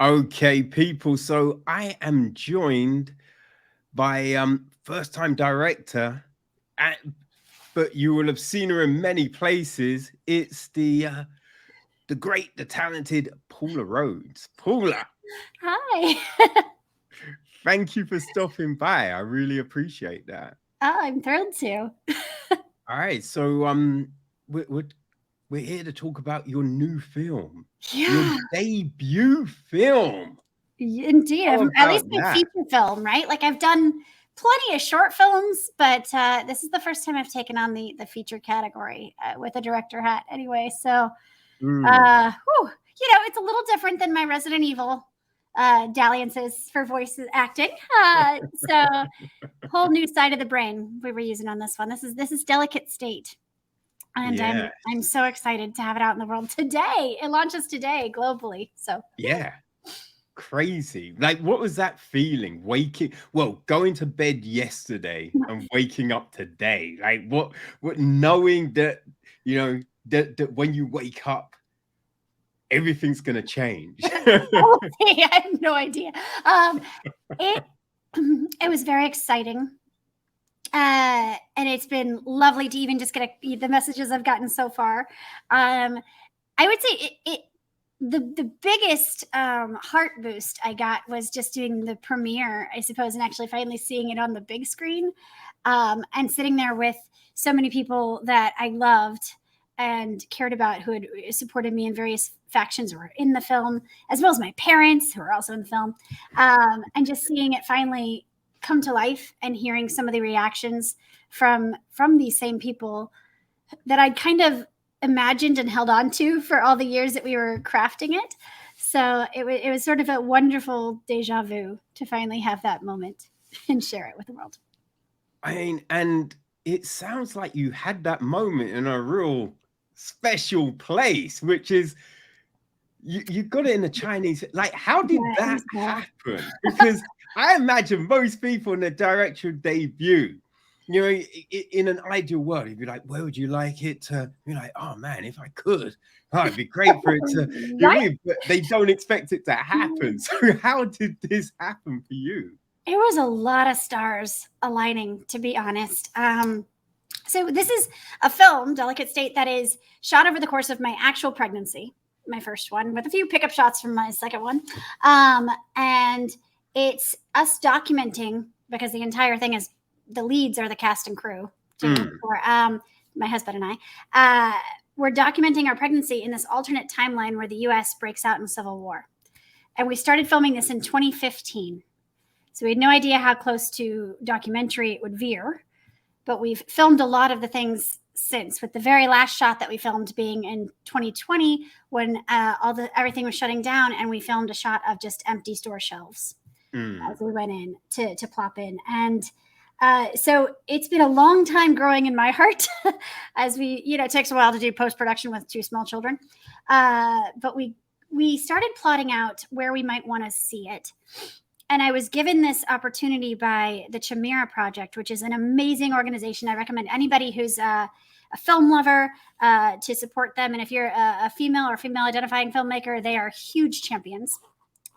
Okay, people. So I am joined by first-time director, uh, but you will have seen her in many places. It's the great, the talented Paula Rhodes. Paula, Hi. thank you for stopping by. I really appreciate that. Oh, I'm thrilled to. All right, so we're we're, we're here to talk about your new film, your Yeah, debut film. indeed. How At about least my that? feature film, right? Like I've done plenty of short films, but this is the first time I've taken on the feature category with a director hat. Anyway, so Mm, it's a little different than my Resident Evil dalliances for voice acting. So whole new side of the brain we were using on this one. This is Delicate State. And yeah. I'm so excited to have it out in the world today. It launches today globally. So Yeah, crazy. Like, what was that feeling? Going to bed yesterday and waking up today. Like, what, knowing that, that when you wake up, everything's gonna change. I have no idea. It it was very exciting. And it's been lovely to even just get the messages I've gotten so far. I would say the biggest heart boost I got was just doing the premiere, I suppose, and actually finally seeing it on the big screen, and sitting there with so many people that I loved and cared about, who had supported me in various factions or were in the film, as well as my parents who are also in the film, and just seeing it finally come to life and hearing some of the reactions from these same people that I'd kind of imagined and held on to for all the years that we were crafting it. So it was sort of a wonderful deja vu to finally have that moment and share it with the world. I mean, and it sounds like you had that moment in a real special place, which is you got it in the Chinese. Like, how did Yeah, it that was wild. happen? Because I imagine most people in their directorial debut, in an ideal world, you'd be like, where would you like it to? You're like, oh man, if I could, oh, it'd be great for it to. Right? But they don't expect it to happen. So how did this happen for you? It was a lot of stars aligning, to be honest. So this is a film, Delicate State, that is shot over the course of my actual pregnancy, my first one, with a few pickup shots from my second one. And it's us documenting, because the entire thing is, the leads are the cast and crew. Mm, My husband and we're documenting our pregnancy in this alternate timeline where the U.S. breaks out in civil war. And we started filming this in 2015. So we had no idea how close to documentary it would veer, but we've filmed a lot of the things since, with the very last shot that we filmed being in 2020, when everything was shutting down, and we filmed a shot of just empty store shelves mm. as we went in to plop in. And so it's been a long time growing in my heart as it takes a while to do post-production with two small children. But we started plotting out where we might want to see it. And I was given this opportunity by the Chimera Project, which is an amazing organization. I recommend anybody who's a film lover to support them. And if you're a female or female identifying filmmaker, they are huge champions.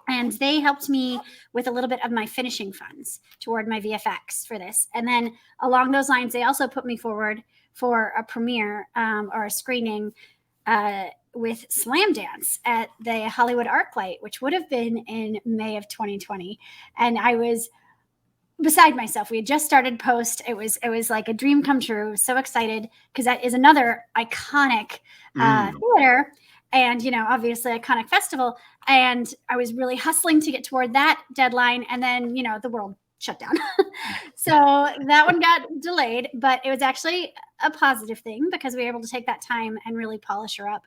And they helped me with a little bit of my finishing funds toward my VFX for this. And then along those lines, they also put me forward for a premiere or a screening with Slam Dance at the Hollywood ArcLight, which would have been in May of 2020. And I was beside myself. We had just started post. It was like a dream come true. So excited, because that is another iconic theater, and obviously iconic festival. And I was really hustling to get toward that deadline, and then the world shut down. So that one got delayed, but it was actually a positive thing, because we were able to take that time and really polish her up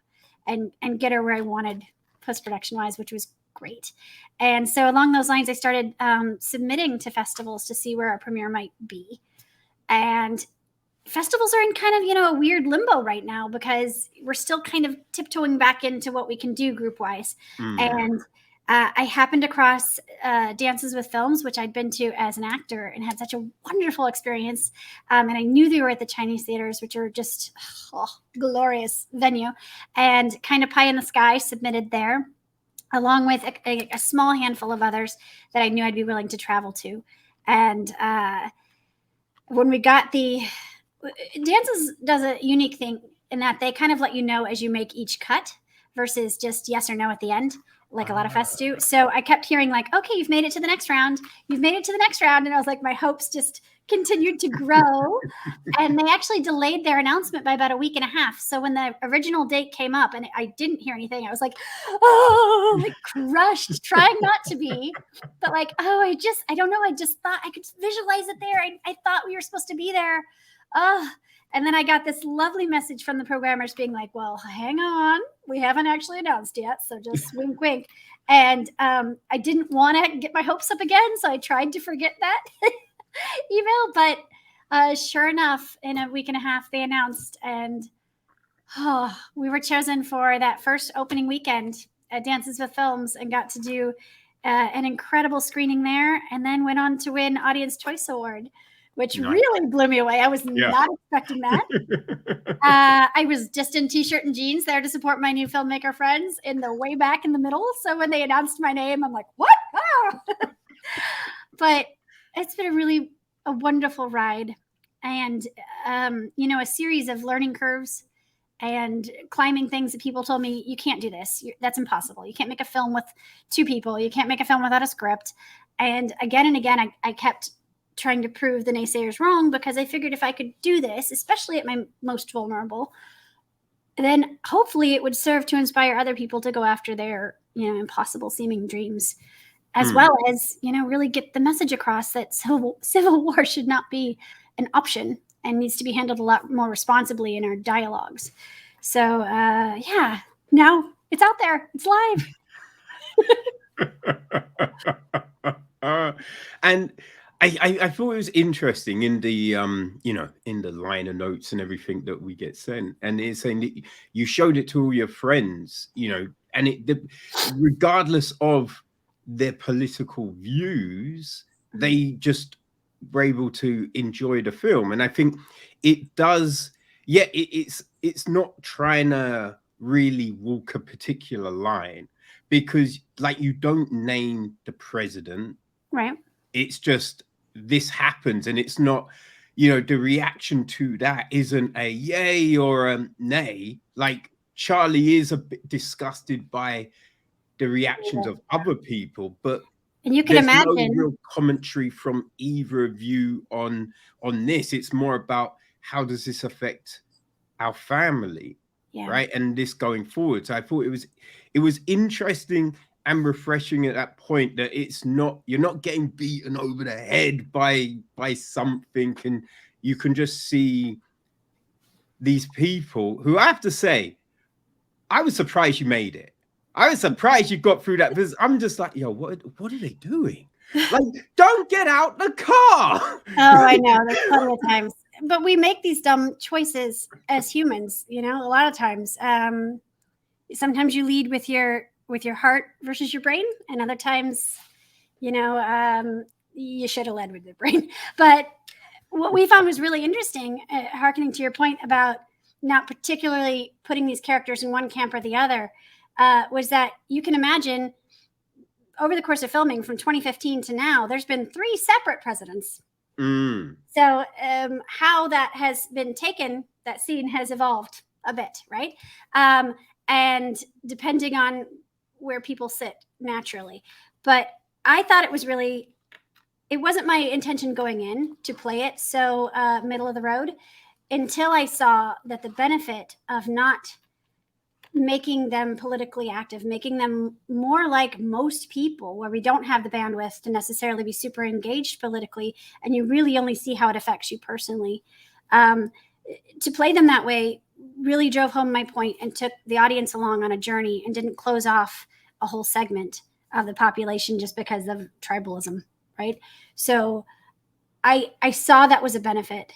and get her where I wanted post-production wise, which was great. And so along those lines, I started submitting to festivals to see where a premiere might be. And festivals are in kind of, a weird limbo right now, because we're still kind of tiptoeing back into what we can do group wise. And I happened across Dances with Films, which I'd been to as an actor and had such a wonderful experience. And I knew they were at the Chinese theaters, which are just glorious venue, and kind of pie in the sky, submitted there. along with a small handful of others that I knew I'd be willing to travel to. And when we got Dances does a unique thing in that they kind of let you know as you make each cut versus just yes or no at the end, like a lot of fests do. So I kept hearing like, okay, you've made it to the next round. You've made it to the next round. And I was like, my hopes just continued to grow. And they actually delayed their announcement by about a week and a half. So when the original date came up and I didn't hear anything, I was like, oh, like crushed, trying not to be, but like, oh, I don't know. I just thought I could visualize it there. I thought we were supposed to be there. Oh, and then I got this lovely message from the programmers being like, well, hang on. We haven't actually announced yet. So just wink, wink. And I didn't want to get my hopes up again. So I tried to forget that email. But sure enough, in a week and a half, they announced. And we were chosen for that first opening weekend at Dances with Films and got to do an incredible screening there. And then went on to win Audience Choice Award, which really blew me away. I was not expecting that. I was just in t-shirt and jeans there to support my new filmmaker friends in the way back in the middle. So when they announced my name, I'm like, what? Ah! But it's been a wonderful ride. And, a series of learning curves and climbing things that people told me, you can't do this. That's impossible. You can't make a film with 2 people. You can't make a film without a script. And again, I kept trying to prove the naysayers wrong because I figured if I could do this, especially at my most vulnerable, then hopefully it would serve to inspire other people to go after their, impossible seeming dreams, as well as, really get the message across that civil war should not be an option and needs to be handled a lot more responsibly in our dialogues. So, now it's out there. It's live. And I thought it was interesting in the in the liner notes and everything that we get sent, and it's saying that you showed it to all your friends, and regardless of their political views, they just were able to enjoy the film. And I think it does. Yeah, it's not trying to really walk a particular line because, like, you don't name the president, right? It's just this happens, and it's not, the reaction to that isn't a yay or a nay. Like, Charlie is a bit disgusted by the reactions of other people, but and you can imagine no real commentary from either of you on this. It's more about how does this affect our family, right? And this going forward. So I thought it was interesting and refreshing at that point that you're not getting beaten over the head by something, and you can just see these people who, I have to say, I was surprised you made it. I was surprised you got through that, because I'm just like, yo, what are they doing? Like, don't get out the car. Oh, I know. There's plenty of times. But we make these dumb choices as humans, a lot of times. Sometimes you lead with your heart versus your brain, and other times, you should have led with your brain. But what we found was really interesting, hearkening to your point about not particularly putting these characters in one camp or the other, was that you can imagine over the course of filming from 2015 to now, there's been 3 separate presidents. So how that has been taken, that scene has evolved a bit, right? And depending on where people sit naturally. But I thought it wasn't my intention going in to play it so middle of the road, until I saw that the benefit of not making them politically active, making them more like most people, where we don't have the bandwidth to necessarily be super engaged politically, and you really only see how it affects you personally. To play them that way really drove home my point and took the audience along on a journey, and didn't close off a whole segment of the population just because of tribalism, right? So I saw that was a benefit.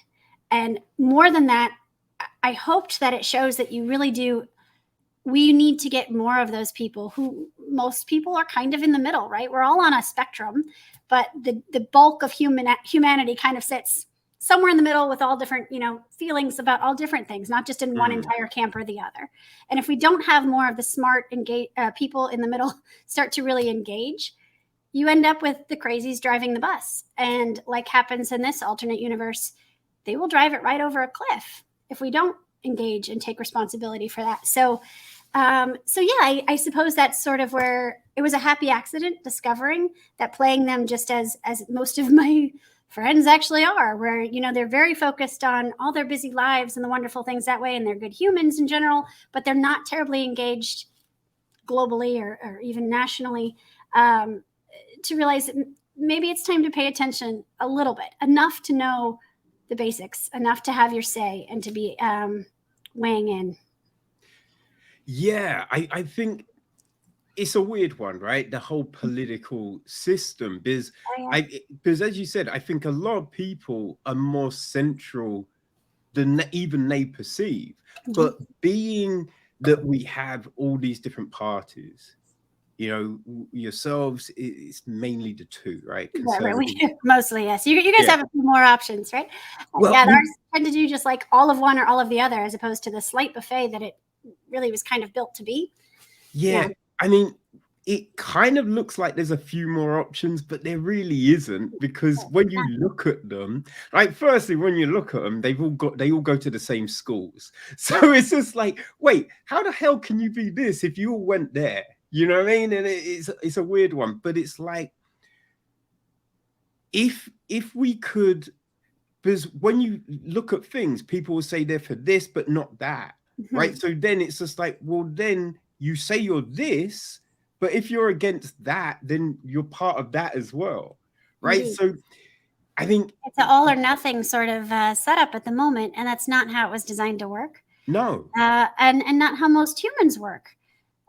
And more than that, I hoped that it shows that you really do. We need to get more of those people who, most people are kind of in the middle, right? We're all on a spectrum, but the bulk of humanity kind of sits somewhere in the middle with all different, feelings about all different things, not just in one entire camp or the other. And if we don't have more of the smart people in the middle start to really engage, you end up with the crazies driving the bus. And like happens in this alternate universe, they will drive it right over a cliff if we don't engage and take responsibility for that. So yeah, I suppose that's sort of where it was a happy accident discovering that, playing them just as most of my friends actually are, where, they're very focused on all their busy lives and the wonderful things that way, and they're good humans in general, but they're not terribly engaged globally or even nationally, to realize that maybe it's time to pay attention a little bit, enough to know the basics, enough to have your say and to be weighing in. Yeah, I think it's a weird one, right? The whole political system, because because as you said, I think a lot of people are more central than even they perceive. But being that we have all these different parties, yourselves, it's mainly the two, right? Mostly, yes. You guys have a few more options, right? Well, ours tend to do just like all of one or all of the other, as opposed to the slight buffet that it really was kind of built to be. Yeah. I mean, it kind of looks like there's a few more options, but there really isn't, because when you look at them, like, firstly, when you look at them, they all go to the same schools. So it's just like, wait, how the hell can you be this if you all went there? You know what I mean? And it's a weird one, but it's like, if we could, because when you look at things, people will say they're for this, but not that, right? So then it's just like, well, then you say you're this, but if you're against that, then you're part of that as well, right? So I think it's an all or nothing sort of setup at the moment, and that's not how it was designed to work. No. And not how most humans work.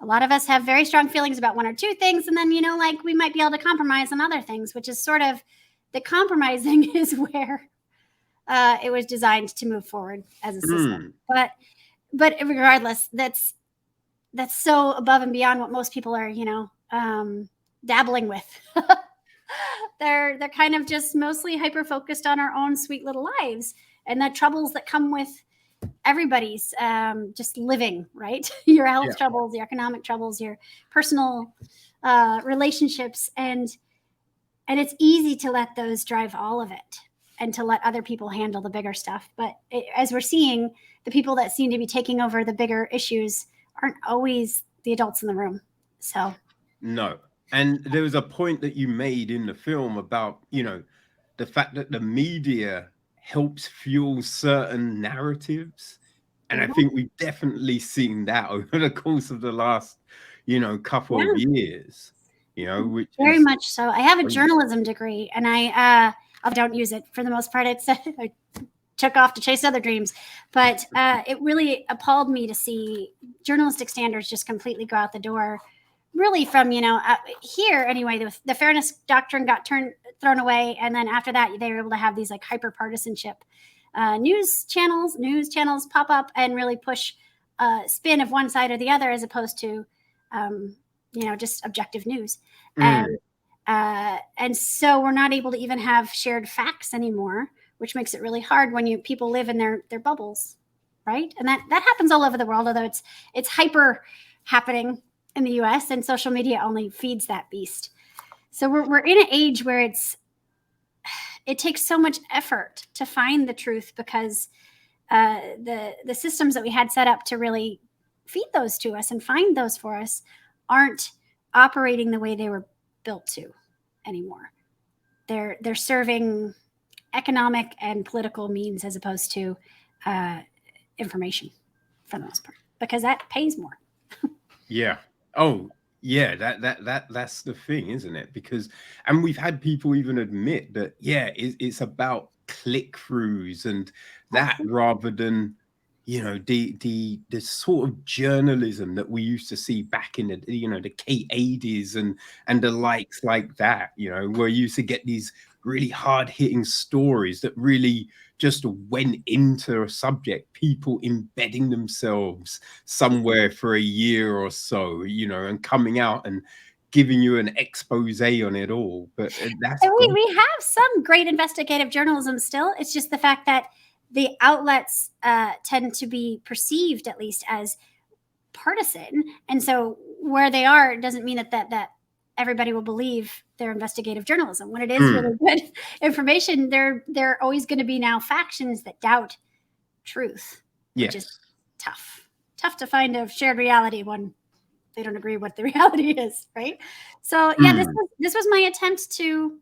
A lot of us have very strong feelings about one or two things, and then, we might be able to compromise on other things, which is sort of the compromising is where it was designed to move forward as a system. But regardless, that's so above and beyond what most people are, dabbling with. They're kind of just mostly hyper focused on our own sweet little lives and the troubles that come with everybody's just living, right? Your health troubles, your economic troubles, your personal relationships, and it's easy to let those drive all of it and to let other people handle the bigger stuff. But as we're seeing, the people that seem to be taking over the bigger issues aren't always the adults in the room. So no. And there was a point that you made in the film about, the fact that the media helps fuel certain narratives. And I think we've definitely seen that over the course of the last, couple of years, which very much so. I have a journalism degree, and I don't use it for the most part. I took off to chase other dreams, but it really appalled me to see journalistic standards just completely go out the door. Really, from here anyway, the fairness doctrine got thrown away, and then after that, they were able to have these like hyper partisanship news channels pop up and really push spin of one side or the other, as opposed to just objective news. And so we're not able to even have shared facts anymore, which makes it really hard when people live in their bubbles, right? And that happens all over the world, although it's hyper happening in the US, and social media only feeds that beast. So we're in an age where it takes so much effort to find the truth, because the systems that we had set up to really feed those to us and find those for us aren't operating the way they were built to anymore. They're serving economic and political means as opposed to information, for the most part, because that pays more. Yeah. Oh, yeah. That's the thing, isn't it? And we've had people even admit that, it's about click-throughs and that, rather than, the sort of journalism that we used to see back in the K80s and the likes like that, where you used to get these really hard-hitting stories that really just went into a subject, people embedding themselves somewhere for a year or so, and coming out and giving you an expose on it all. But that's And good. we have some great investigative journalism still. It's just the fact that the outlets tend to be perceived, at least, as partisan. And so where they are, it doesn't mean that everybody will believe their investigative journalism. When it is really good information, there are always going to be now factions that doubt truth, which is tough to find a shared reality when they don't agree what the reality is, right? So yeah, this was my attempt to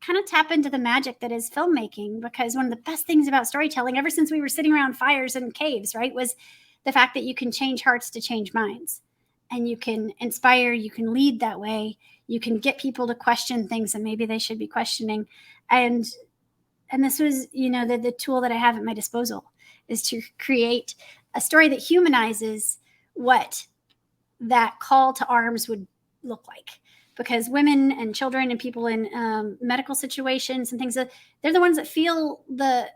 kind of tap into the magic that is filmmaking, because one of the best things about storytelling, ever since we were sitting around fires in caves, right, was the fact that you can change hearts to change minds, and you can inspire, you can lead that way, you can get people to question things that maybe they should be questioning. And this was, the tool that I have at my disposal, is to create a story that humanizes what that call to arms would look like. Because women and children and people in medical situations and things, they're the ones that feel the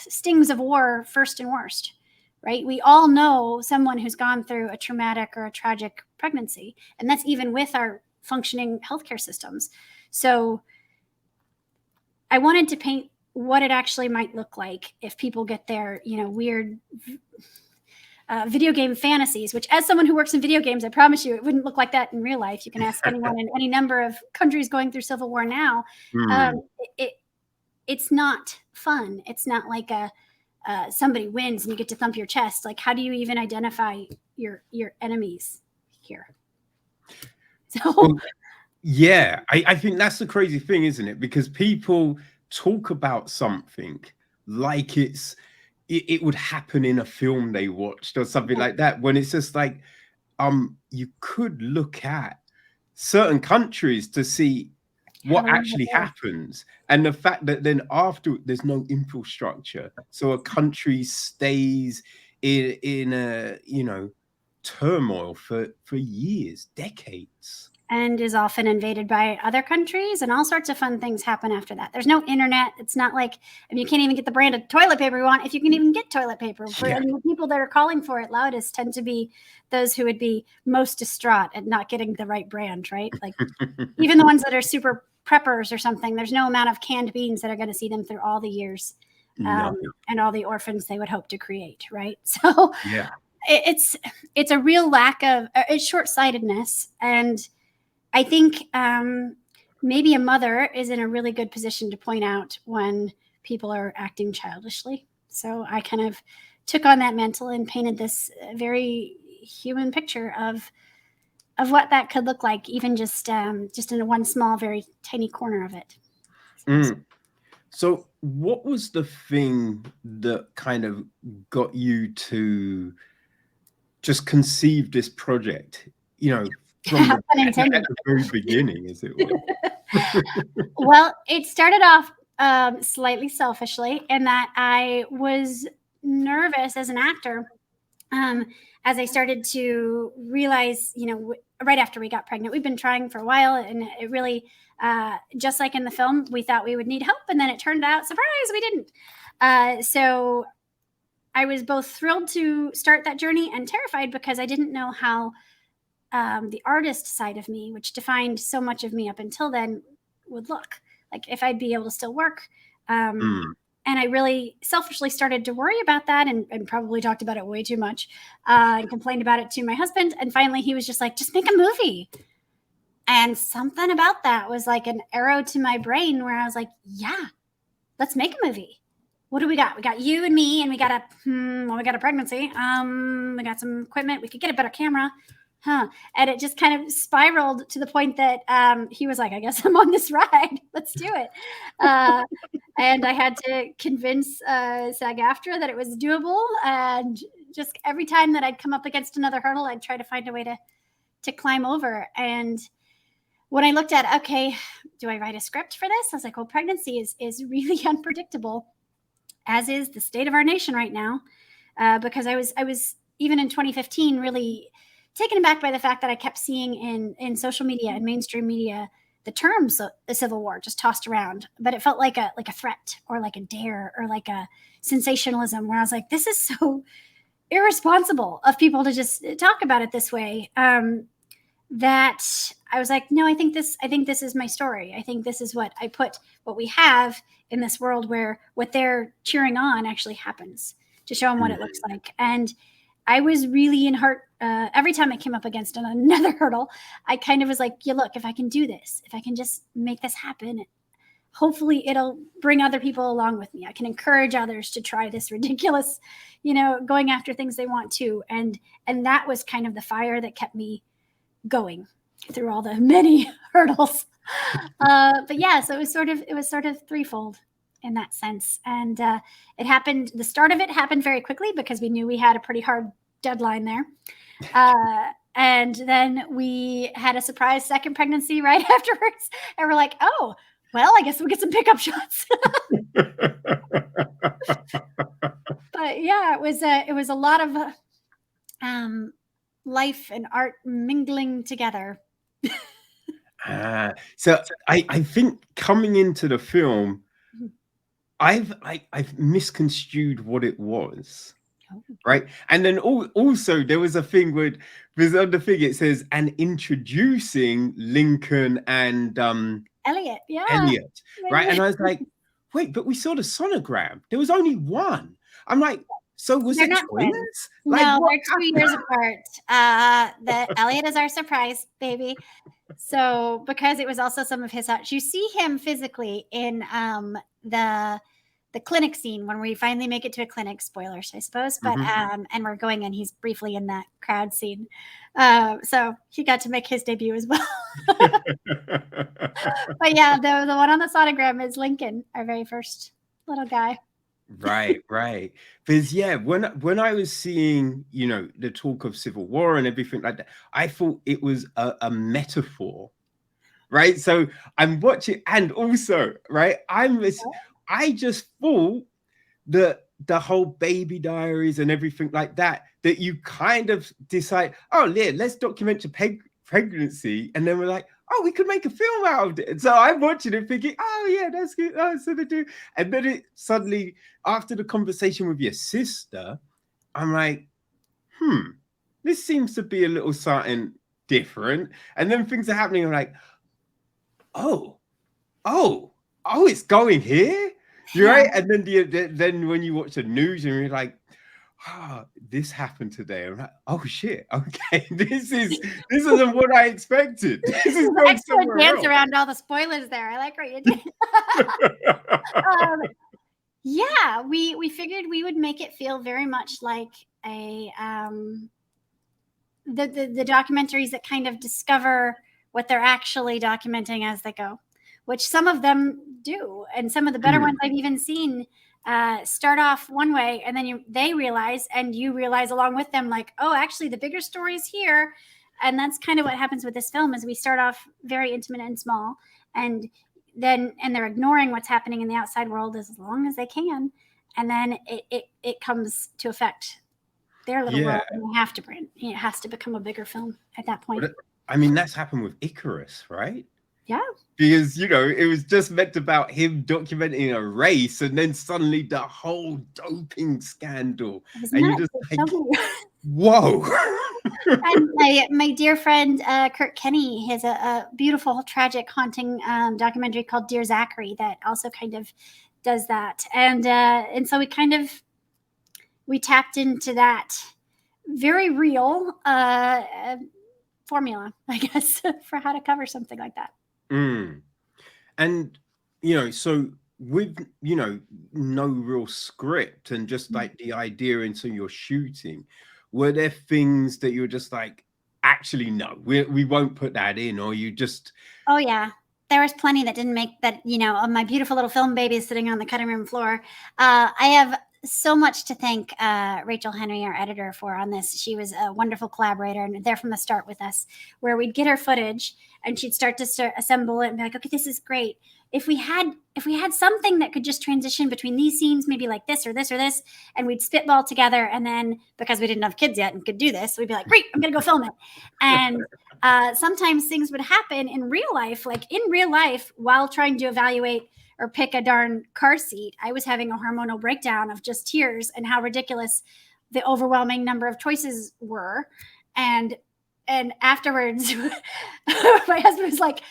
stings of war first and worst, right? We all know someone who's gone through a traumatic or a tragic pregnancy, and that's even with our functioning healthcare systems. So I wanted to paint what it actually might look like if people get their, weird video game fantasies, which, as someone who works in video games, I promise you it wouldn't look like that in real life. You can ask anyone in any number of countries going through civil war now. It's not fun. It's not like somebody wins and you get to thump your chest. Like, how do you even identify your enemies here? So yeah, I think that's the crazy thing, isn't it? Because people talk about something like it would happen in a film they watched or something like that, when it's just like, you could look at certain countries to see what actually happens, and the fact that then after there's no infrastructure, so a country stays in a turmoil for years, decades, and is often invaded by other countries, and all sorts of fun things happen after that. There's no internet. It's not like, you can't even get the brand of toilet paper you want, if you can even get toilet paper. And the people that are calling for it loudest tend to be those who would be most distraught at not getting the right brand, right? Like even the ones that are super preppers or something, there's no amount of canned beans that are going to see them through all the years and all the orphans they would hope to create, right? So yeah, it's a real lack of short-sightedness. And I think maybe a mother is in a really good position to point out when people are acting childishly. So I kind of took on that mantle and painted this very human picture of what that could look like, even just in one small, very tiny corner of it. So what was the thing that kind of got you to just conceive this project, from at the very beginning, as it were? Well, it started off slightly selfishly, in that I was nervous as an actor, as I started to realize, right after we got pregnant, we've been trying for a while, and it really, just like in the film, we thought we would need help, and then it turned out, surprise, we didn't. So I was both thrilled to start that journey and terrified, because I didn't know how the artist side of me, which defined so much of me up until then, would look like, if I'd be able to still work. And I really selfishly started to worry about that, and probably talked about it way too much, and complained about it to my husband. And finally he was just like, just make a movie. And something about that was like an arrow to my brain, where I was like, yeah, let's make a movie. What do we got? We got you and me, and we got a pregnancy. We got some equipment. We could get a better camera. And it just kind of spiraled to the point that he was like, I guess I'm on this ride. Let's do it. And I had to convince SAG-AFTRA that it was doable. And just every time that I'd come up against another hurdle, I'd try to find a way to climb over. And when I looked at, okay, do I write a script for this? I was like, well, pregnancy is really unpredictable, as is the state of our nation right now. Because I was even in 2015 really taken aback by the fact that I kept seeing in social media and mainstream media the terms the Civil War just tossed around, but it felt like a threat, or like a dare, or like a sensationalism, where I was like, this is so irresponsible of people to just talk about it this way. that I was like, no, I think this is my story. I think this is what I put, what we have in this world where what they're cheering on actually happens, to show them what it looks like. And I was really in heart. Every time I came up against another hurdle, I kind of was like, yeah, look, if I can do this, if I can just make this happen, hopefully it'll bring other people along with me. I can encourage others to try this ridiculous, going after things they want to. And that was kind of the fire that kept me going through all the many hurdles. But yeah, so it was sort of threefold in that sense. And it happened, the start of it happened very quickly because we knew we had a pretty hard deadline there. And then we had a surprise second pregnancy right afterwards. And we're like, oh, well, I guess we'll get some pickup shots. But yeah, it was a lot of life and art mingling together. So I think coming into the film, I've misconstrued what it was. Right. And then also there was a thing where there's on the thing, it says, and introducing Lincoln and Elliot. Yeah. Elliot. Right. And I was like, wait, but we saw the sonogram. There was only one. I'm like, so was it twins? Like, no, they're 2 years apart. The Elliot is our surprise baby. So because it was also some of his you see him physically in the clinic scene when we finally make it to a clinic, spoilers, I suppose, but and we're going in, he's briefly in that crowd scene. So he got to make his debut as well. But yeah, the one on the sonogram is Lincoln, our very first little guy. Right. Because yeah, when I was seeing, the talk of civil war and everything like that, I thought it was a metaphor. Right. So I'm watching, and also, right, I just thought that the whole baby diaries and everything like that you kind of decide, oh yeah, let's document your pregnancy, and then we're like, oh, we could make a film out of it. So I'm watching it thinking, oh yeah, that's good. Oh, so they do. And then it suddenly, after the conversation with your sister, I'm like, this seems to be a little something different. And then things are happening. I'm like, oh, it's going here. You're right. And then then when you watch the news and you're like, this happened today. I'm like, oh shit, okay, this isn't what I expected. This is going excellent dance around all the spoilers there. I like what you did. Yeah, we figured we would make it feel very much like a the documentaries that kind of discover what they're actually documenting as they go, which some of them do, and some of the better ones I've even seen start off one way, and then they realize, and you realize along with them, like, oh, actually the bigger story is here. And that's kind of what happens with this film, is we start off very intimate and small, and they're ignoring what's happening in the outside world as long as they can, and then it comes to affect their little world, and it has to become a bigger film at that point. I mean, that's happened with Icarus, right? Yeah. Because, it was just meant about him documenting a race, and then suddenly the whole doping scandal. And you're just like, whoa. And my dear friend, Kurt Kenny, has a beautiful, tragic, haunting documentary called Dear Zachary that also kind of does that. And so we tapped into that very real formula, I guess, for how to cover something like that. And so with no real script and just like the idea into your shooting, were there things that you're just like, actually no, we won't put that in, or you just... Oh yeah, there was plenty that didn't make that. My beautiful little film baby sitting on the cutting room floor. I have so much to thank Rachel Henry, our editor, for on this. She was a wonderful collaborator and there from the start with us, where we'd get her footage and she'd start to assemble it and be like, okay, this is great. If we had something that could just transition between these scenes, maybe like this or this or this, and we'd spitball together, and then because we didn't have kids yet and could do this, we'd be like, great, I'm gonna go film it. And sometimes things would happen in real life, while trying to evaluate or pick a darn car seat, I was having a hormonal breakdown of just tears and how ridiculous the overwhelming number of choices were. And and afterwards, my husband was like,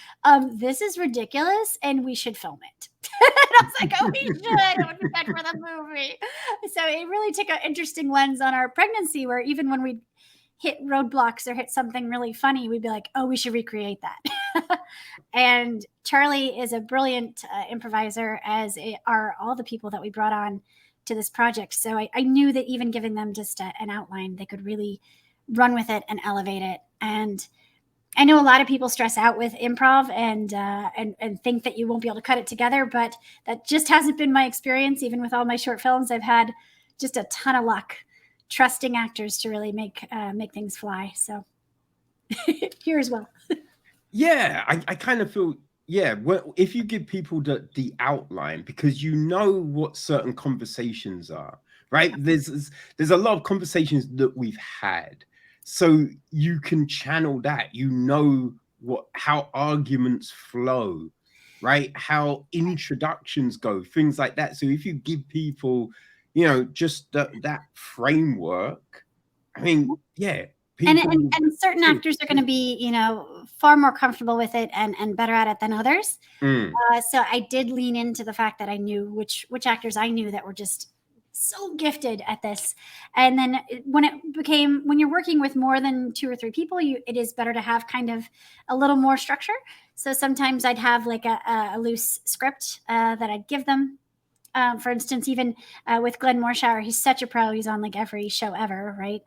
this is ridiculous and we should film it. And I was like, oh, we should. It would be good for the movie. So it really took an interesting lens on our pregnancy, where even when we hit roadblocks or hit something really funny, we'd be like, oh, we should recreate that. And Charlie is a brilliant improviser, as are all the people that we brought on to this project. So I knew that even giving them just an outline, they could really run with it and elevate it. And I know a lot of people stress out with improv and think that you won't be able to cut it together, but that just hasn't been my experience. Even with all my short films, I've had just a ton of luck trusting actors to really make things fly. So here as well. Yeah, I kind of feel, yeah, well, if you give people the outline, because you know what certain conversations are, right? There's a lot of conversations that we've had, so you can channel that. You know how arguments flow, right? How introductions go, things like that. So if you give people, just that framework, I mean, yeah. And certain actors are going to be, far more comfortable with it and better at it than others. So I did lean into the fact that I knew which actors I knew that were just so gifted at this. And then when you're working with more than 2 or 3 people, it is better to have kind of a little more structure. So sometimes I'd have like a loose script that I'd give them. For instance, even with Glenn Morshower, he's such a pro. He's on like every show ever, right?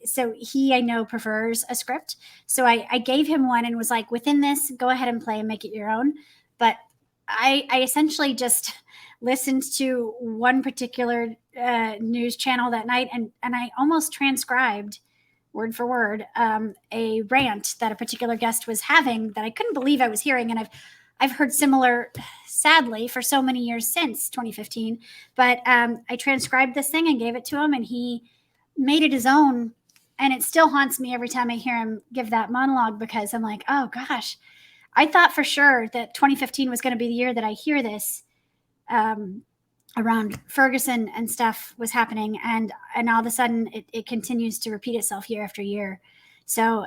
So he, I know, prefers a script. So I gave him one and was like, within this, go ahead and play and make it your own. But I essentially just listened to one particular news channel that night, and I almost transcribed word for word a rant that a particular guest was having that I couldn't believe I was hearing. And I've heard similar, sadly, for so many years since 2015. But I transcribed this thing and gave it to him, and he made it his own. And it still haunts me every time I hear him give that monologue, because I'm like, oh gosh, I thought for sure that 2015 was going to be the year that I hear this around Ferguson and stuff was happening. And all of a sudden it continues to repeat itself year after year. So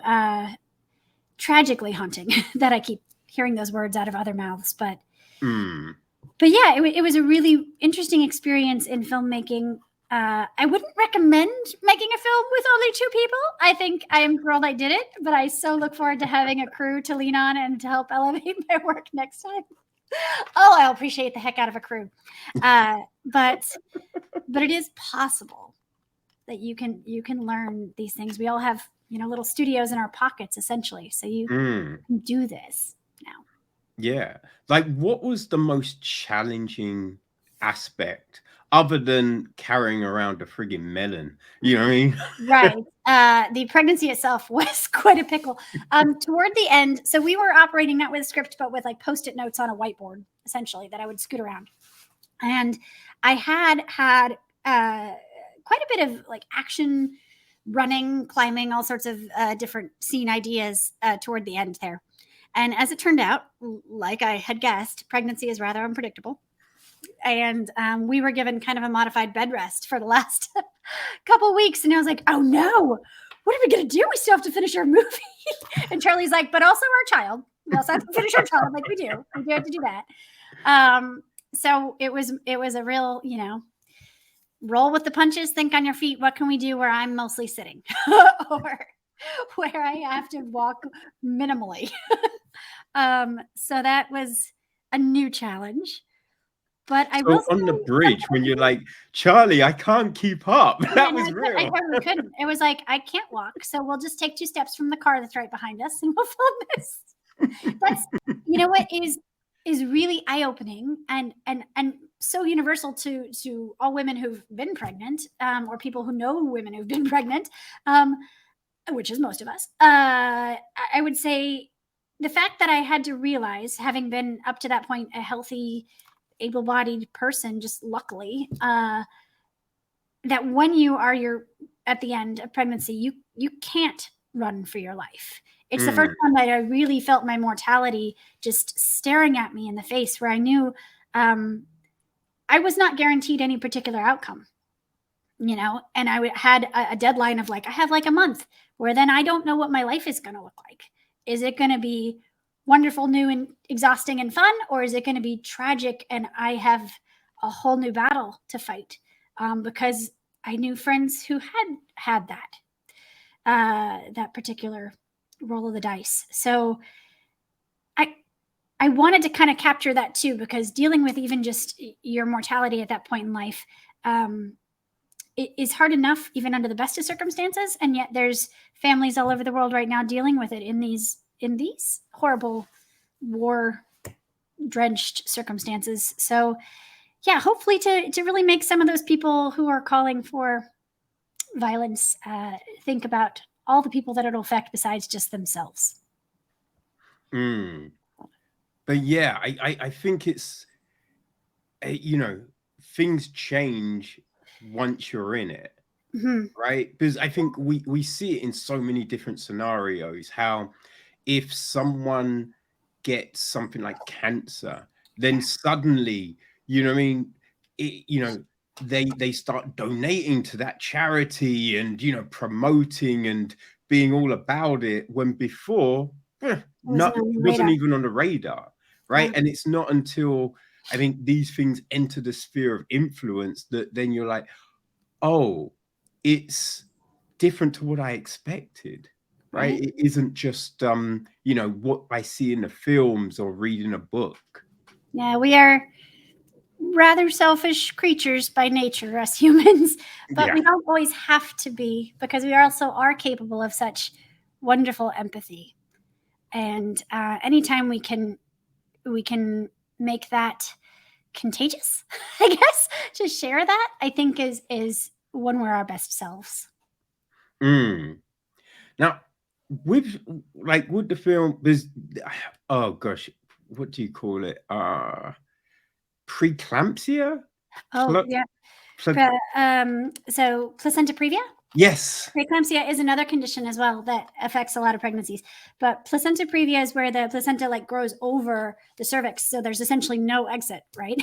tragically haunting that I keep hearing those words out of other mouths. But yeah, it was a really interesting experience in filmmaking. I wouldn't recommend making a film with only 2 people. I think I am thrilled I did it, but I so look forward to having a crew to lean on and to help elevate my work next time. Oh, I'll appreciate the heck out of a crew. But it is possible that you can learn these things. We all have, little studios in our pockets, essentially. So you can do this now. Yeah. Like, what was the most challenging aspect other than carrying around a friggin' melon? You know what I mean? Right. The pregnancy itself was quite a pickle. Toward the end, so we were operating not with a script, but with like Post-it notes on a whiteboard, essentially, that I would scoot around. And I had quite a bit of like action, running, climbing, all sorts of different scene ideas toward the end there. And as it turned out, like I had guessed, pregnancy is rather unpredictable. And we were given kind of a modified bed rest for the last couple of weeks. And I was like, oh no, what are we going to do? We still have to finish our movie. And Charlie's like, but also our child. We also have to finish our child. Like we do have to do that. So it was a real, roll with the punches, think on your feet. What can we do where I'm mostly sitting or where I have to walk minimally? So that was a new challenge. But I will on the bridge when you're like, Charlie, I can't keep up. That was real. I totally couldn't. It was like, I can't walk, so we'll just take 2 steps from the car that's right behind us and we'll film this. That's, what is really eye-opening and so universal to all women who've been pregnant, or people who know women who've been pregnant, which is most of us. I would say the fact that I had to realize, having been up to that point a healthy, able-bodied person, just luckily, that when you're at the end of pregnancy, you can't run for your life. It's the first time that I really felt my mortality just staring at me in the face, where I knew I was not guaranteed any particular outcome, and I had a deadline of like, I have like a month where then I don't know what my life is going to look like. Is it going to be wonderful, new, and exhausting and fun, or is it going to be tragic and I have a whole new battle to fight? Because I knew friends who had that particular roll of the dice. So I wanted to kind of capture that too, because dealing with even just your mortality at that point in life, it is hard enough even under the best of circumstances, and yet there's families all over the world right now dealing with it in these horrible war-drenched circumstances. So yeah, hopefully to really make some of those people who are calling for violence think about all the people that it'll affect besides just themselves. But yeah, I think it's, you know, things change once you're in it, right? Because I think we see it in so many different scenarios, how if someone gets something like cancer, then suddenly, you know what I mean, they start donating to that charity and, you know, promoting and being all about it, when before it wasn't even on the radar, right? And it's not until I think these things enter the sphere of influence that then you're like, oh, it's different to what I expected, right? It isn't just you know, what I see in the films or read in a book. Yeah, we are rather selfish creatures by nature, us humans, but we don't always have to be, because we also are capable of such wonderful empathy. And anytime we can make that contagious, I guess, to share that, I think is when we're our best selves. Now, with the film, there's, oh gosh, what do you call it? Preeclampsia? Oh, yeah. So placenta previa? Yes. Preeclampsia is another condition as well that affects a lot of pregnancies. But placenta previa is where the placenta grows over the cervix. So there's essentially no exit, right,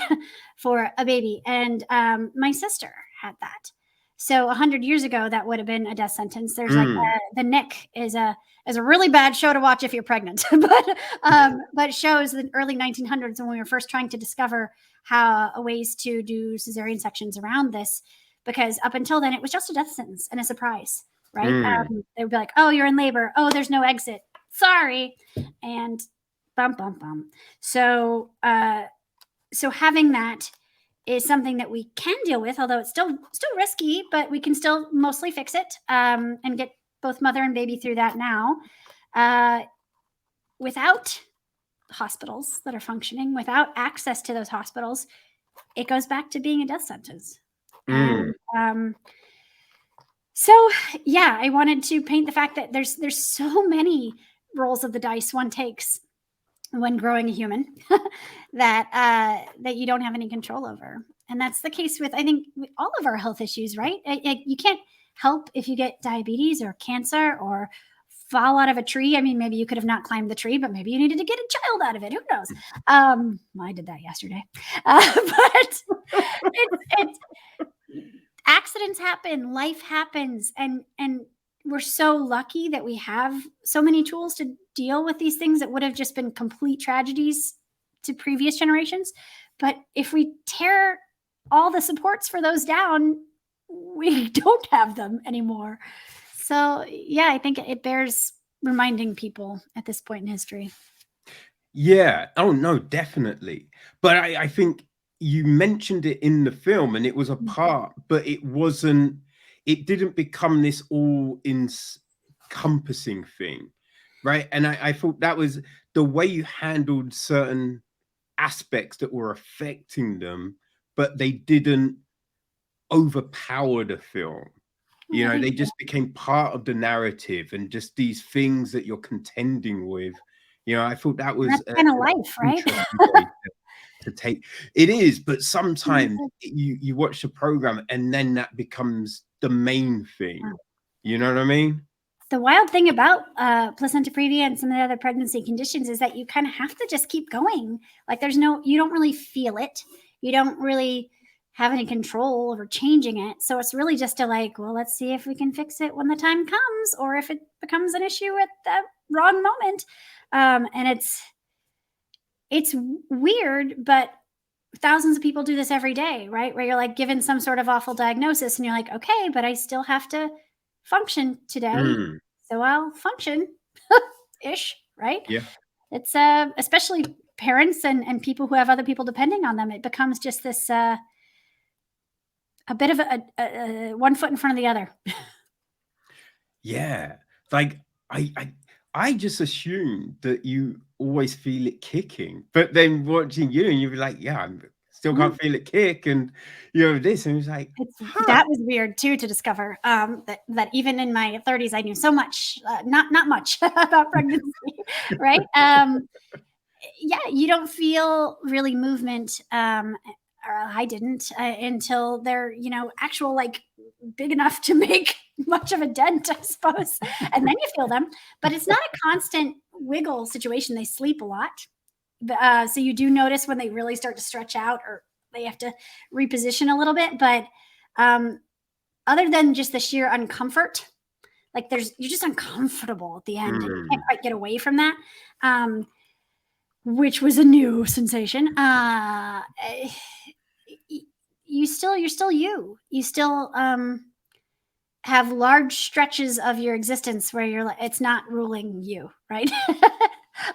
for a baby. And my sister had that. So 100 years ago, that would have been a death sentence. There's the Nick is a really bad show to watch if you're pregnant, but shows the early 1900s when we were first trying to discover ways to do cesarean sections around this, because up until then it was just a death sentence and a surprise, right? They would be like, oh, you're in labor. Oh, there's no exit. Sorry. And bum, bum, bum. So having that is something that we can deal with, although it's still risky, but we can still mostly fix it and get both mother and baby through that now. Without hospitals that are functioning, without access to those hospitals, it goes back to being a death sentence. And so yeah, I wanted to paint the fact that there's so many rolls of the dice one takes when growing a human that you don't have any control over. And that's the case with, I think, with all of our health issues, right? You can't help if you get diabetes or cancer or fall out of a tree. I mean, maybe you could have not climbed the tree, but maybe you needed to get a child out of it. Who knows? I did that yesterday. But it's accidents happen, life happens, and we're so lucky that we have so many tools to deal with these things that would have just been complete tragedies to previous generations. But if we tear all the supports for those down, we don't have them anymore. So yeah, I think it bears reminding people at this point in history. Yeah. Oh no, definitely. But I think you mentioned it in the film, and it was a part, but it didn't become this all encompassing thing, right? And I thought that was the way you handled certain aspects that were affecting them, but they didn't overpower the film. You know, they just became part of the narrative and just these things that you're contending with. You know, I thought that was kind of life, right? To take it is, but sometimes you watch the program and then that becomes the main thing. You know what I mean? The wild thing about placenta previa and some of the other pregnancy conditions is that you kind of have to just keep going. Like you don't really feel it. You don't really have any control over changing it. So it's really just well, let's see if we can fix it when the time comes, or if it becomes an issue at the wrong moment. And it's weird, but thousands of people do this every day, right? Where you're given some sort of awful diagnosis and you're okay, but I still have to function today. Mm. So I'll function ish, right? Yeah. It's especially parents and people who have other people depending on them. It becomes just this a bit of a one foot in front of the other. Yeah. Like I just assumed that you always feel it kicking, but then watching you and you'd be yeah, I still can't feel it kick, and this, and it was that was weird too to discover that even in my 30s I knew so much, not much about pregnancy, right? Yeah, you don't feel really movement, or I didn't until they're actual big enough to make much of a dent, I suppose. And then you feel them, but it's not a constant wiggle situation. They sleep a lot, so you do notice when they really start to stretch out or they have to reposition a little bit. But other than just the sheer uncomfort, you're just uncomfortable at the end. And you can't quite get away from that. Which was a new sensation. You're still you. You still have large stretches of your existence where you're it's not ruling you, right?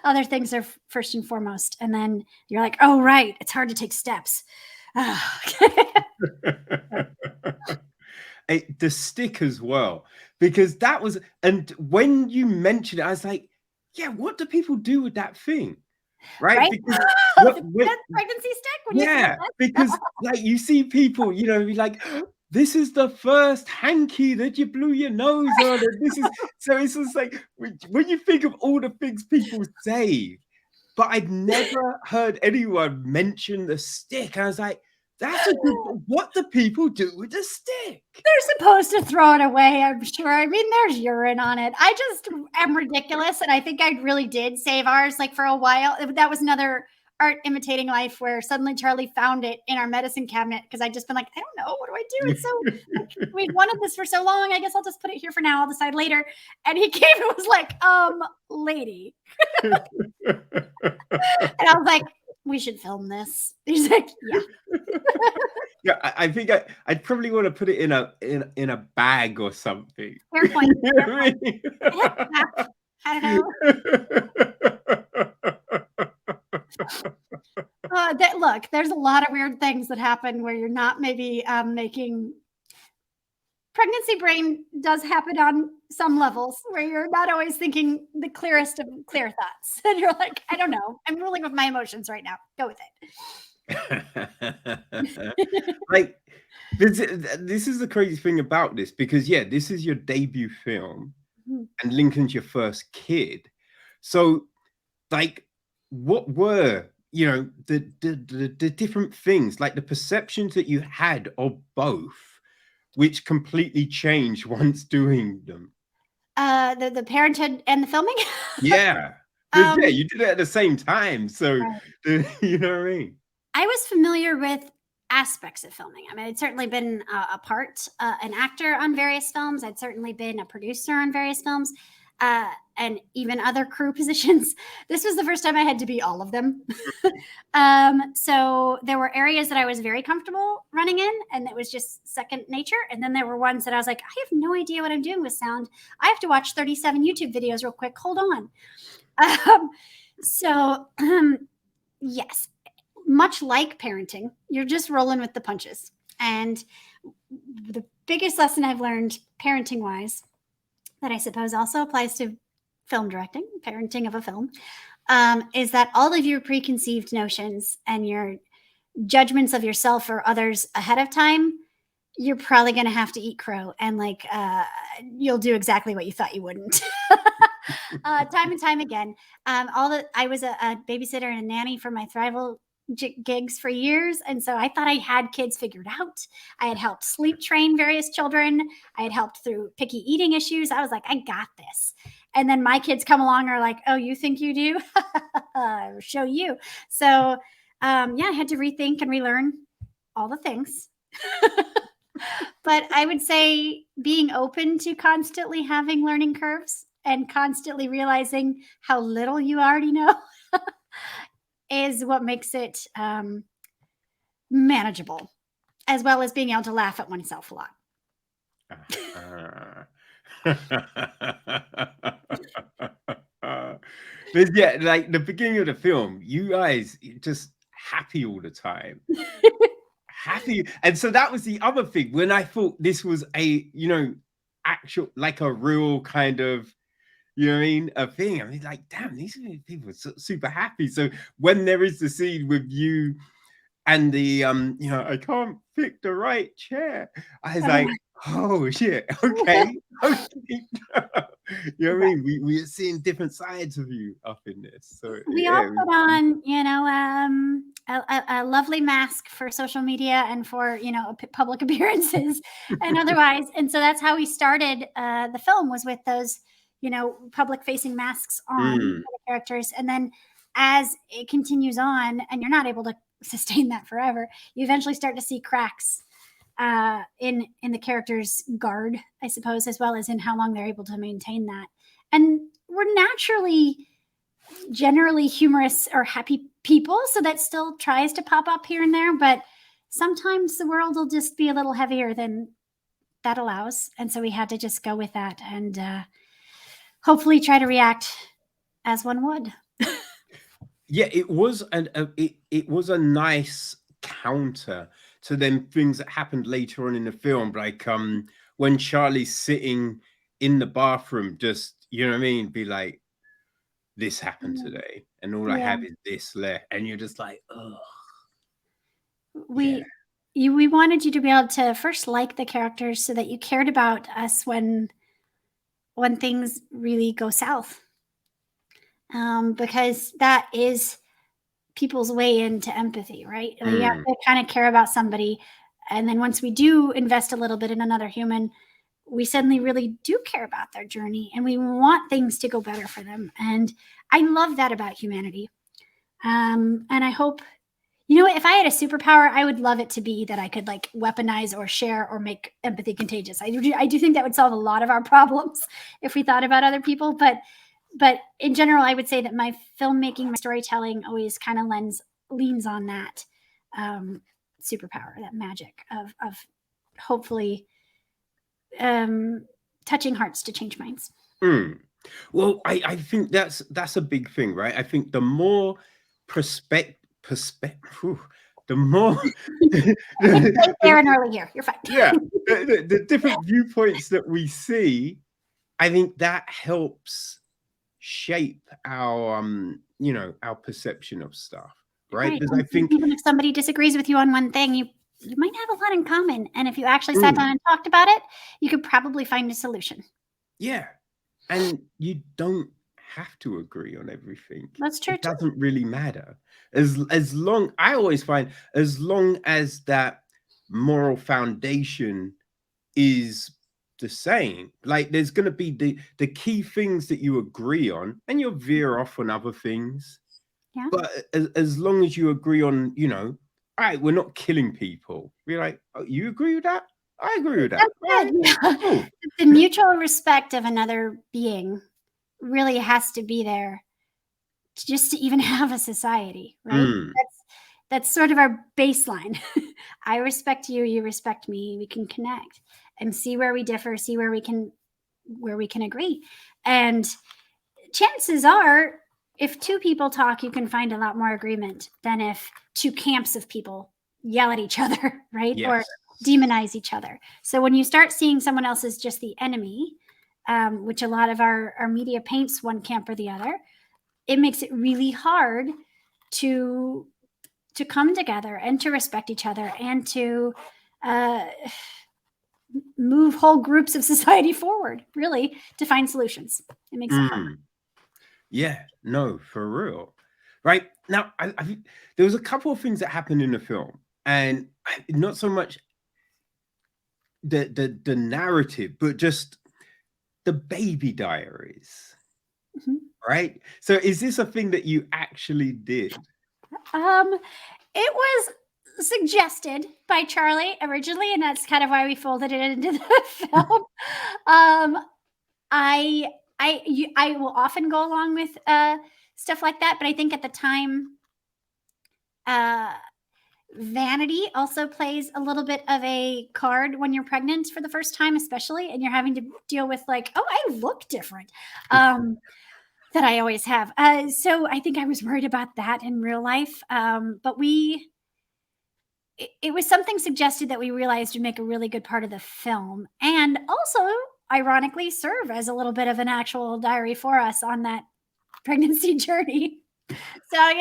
Other things are first and foremost, and then you're oh right, it's hard to take steps. The stick as well, because that was, and when you mentioned it, I was yeah, what do people do with that thing? Right? Because the pregnancy stick? Yeah, because you see people, be this is the first hanky that you blew your nose on, and this is so it's just when you think of all the things people say, but I'd never heard anyone mention the stick. I was that's a good, what do people do with the stick? They're supposed to throw it away, I'm sure. I mean, there's urine on it. I just am ridiculous, and I think I really did save ours for a while. That was another art imitating life where suddenly Charlie found it in our medicine cabinet because I'd just been I don't know, what do I do? It's so we've wanted this for so long. I guess I'll just put it here for now. I'll decide later. And he came and was lady. And I was we should film this. He's yeah. Yeah, I think I'd probably want to put it in a bag or something. Fair point. Fair point. I don't know. Look, there's a lot of weird things that happen where you're not maybe making. Pregnancy brain does happen on some levels where you're not always thinking the clearest of clear thoughts. And you're I don't know. I'm ruling with my emotions right now. Go with it. This is the crazy thing about this, because yeah, this is your debut film, and Lincoln's your first kid. So what were the different things, the perceptions that you had of both, which completely changed once doing them? The parenthood and the filming? Yeah. Yeah, you did it at the same time. So, right. You know what I mean? I was familiar with aspects of filming. I mean, I'd certainly been a part, an actor on various films. I'd certainly been a producer on various films, and even other crew positions. This was the first time I had to be all of them. So there were areas that I was very comfortable running in, and it was just second nature. And then there were ones that I was I have no idea what I'm doing with sound. I have to watch 37 YouTube videos real quick. Hold on. Yes, much like parenting, you're just rolling with the punches. And the biggest lesson I've learned parenting wise, that I suppose also applies to film directing, parenting of a film, is that all of your preconceived notions and your judgments of yourself or others ahead of time, you're probably going to have to eat crow, and you'll do exactly what you thought you wouldn't. Time and time again. I was a babysitter and a nanny for my Thrival gigs for years, and so I thought I had kids figured out. I had helped sleep train various children. I had helped through picky eating issues. I was I got this. And then my kids come along and are oh, you think you do? I'll show you. So yeah, I had to rethink and relearn all the things. But I would say being open to constantly having learning curves and constantly realizing how little you already know is what makes it manageable, as well as being able to laugh at oneself a lot. But yeah, like the beginning of the film, you guys just happy all the time. Happy. And so that was the other thing when I thought this was a, actual, like a real kind of, you know what I mean? A thing. I mean, like, damn, these people are super happy. So when there is the scene with you and the I can't pick the right chair, I was like, oh shit, okay. Okay. You know what I mean? We are seeing different sides of you up in this. So We all yeah. put on, a lovely mask for social media and for, public appearances and otherwise. And so that's how we started the film, was with those, public facing masks on for the characters. And then as it continues on and you're not able to sustain that forever, you eventually start to see cracks in the character's guard, I suppose, as well as in how long they're able to maintain that. And we're naturally generally humorous or happy people, so that still tries to pop up here and there, but sometimes the world will just be a little heavier than that allows, and so we had to just go with that and hopefully try to react as one would. Yeah, it was it was a nice counter to them things that happened later on in the film, like when Charlie's sitting in the bathroom, just you know what I mean, be like, this happened today, and all I have is this left, and you're just like, oh. We wanted you to be able to first like the characters so that you cared about us when things really go south, because that is people's way into empathy, right? You have to kind of care about somebody, and then once we do invest a little bit in another human, we suddenly really do care about their journey, and we want things to go better for them. And I love that about humanity. And I hope, if I had a superpower, I would love it to be that I could like weaponize or share or make empathy contagious. I do think that would solve a lot of our problems if we thought about other people. But in general, I would say that my filmmaking, my storytelling always kind of leans on that superpower, that magic of hopefully touching hearts to change minds. Well, I think that's a big thing, right? I think the more perspective, the more fair and early here. You're fine. Yeah, the different viewpoints that we see, I think that helps shape our our perception of stuff, right? Because I think even if somebody disagrees with you on one thing, you might have a lot in common, and if you actually sat down and talked about it, you could probably find a solution. Yeah, and you don't have to agree on everything. That's true. It doesn't really matter as long. I always find as long as that moral foundation is the same, like there's going to be the key things that you agree on, and you'll veer off on other things. Yeah. But as long as you agree on, all right, we're not killing people. We're like, oh, you agree with that? I agree with that. Right. Yeah. Cool. The mutual respect of another being really has to be there just to even have a society, right? That's sort of our baseline. I respect you, you respect me. We can connect and see where we differ, see where we can agree. And chances are, if two people talk, you can find a lot more agreement than if two camps of people yell at each other, right? Yes. Or demonize each other. So when you start seeing someone else as just the enemy, which a lot of our media paints one camp or the other, it makes it really hard to come together and to respect each other and to move whole groups of society forward, really, to find solutions. It makes it hard. Yeah, no, for real. Right now, I there was a couple of things that happened in the film, and not so much the narrative, but just the baby diaries. Right? So is this a thing that you actually did? It was suggested by Charlie originally, and that's kind of why we folded it into the film. Um, I will often go along with stuff like that, but I think at the time, vanity also plays a little bit of a card when you're pregnant for the first time, especially, and you're having to deal with like, oh, I look different. That I always have. So I think I was worried about that in real life. But it was something suggested that we realized would make a really good part of the film, and also ironically serve as a little bit of an actual diary for us on that pregnancy journey. So,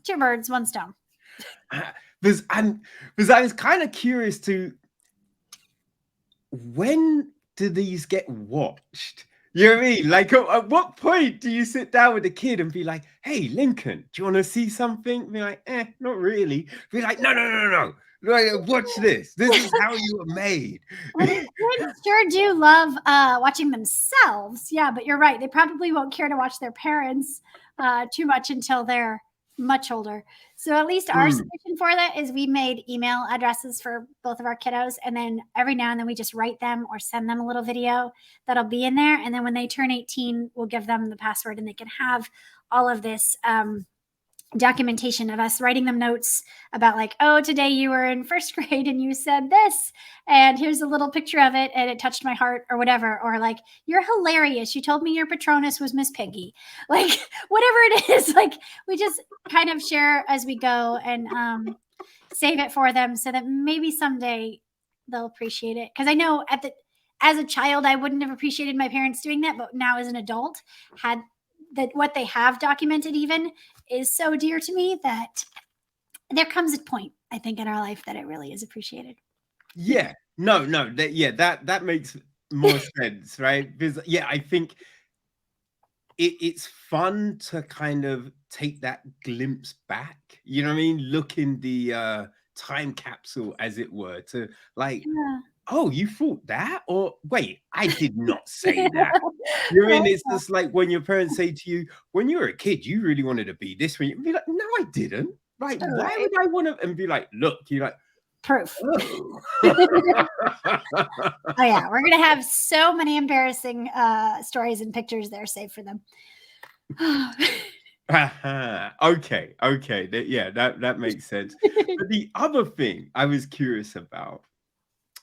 two birds, one stone. Because I was kind of curious to, when do these get watched? You know what I mean? Like, at what point do you sit down with a kid and be like, "Hey, Lincoln, do you want to see something?" Be like, not really. Be like, no. Like, watch this. This is how you were made. Well, the kids sure do love watching themselves. Yeah, but you're right. They probably won't care to watch their parents too much until they're much older. So at least our solution for that is we made email addresses for both of our kiddos, and then every now and then we just write them or send them a little video that'll be in there, and then when they turn 18, we'll give them the password and they can have all of this documentation of us writing them notes about like, oh, today you were in first grade and you said this, and here's a little picture of it and it touched my heart, or whatever. Or like, you're hilarious, you told me your Patronus was Miss Piggy. Like, whatever it is, like, we just kind of share as we go and save it for them so that maybe someday they'll appreciate it. Because I know as a child I wouldn't have appreciated my parents doing that, but now as an adult, had that what they have documented even is so dear to me that there comes a point, I think, in our life that it really is appreciated. Yeah, no, that makes more sense, right? Because I think it's fun to kind of take that glimpse back. You know what I mean? Look in the time capsule, as it were, to like, oh, you thought that? Or wait, I did not say that. You know what I mean? It's just like when your parents say to you, when you were a kid, you really wanted to be this. When you be like, no, I didn't. Like, why would I want to? And be like, look, you're like, proof. Oh. Oh yeah, we're gonna have so many embarrassing stories and pictures there saved for them. Okay. Yeah, that makes sense. But the other thing I was curious about,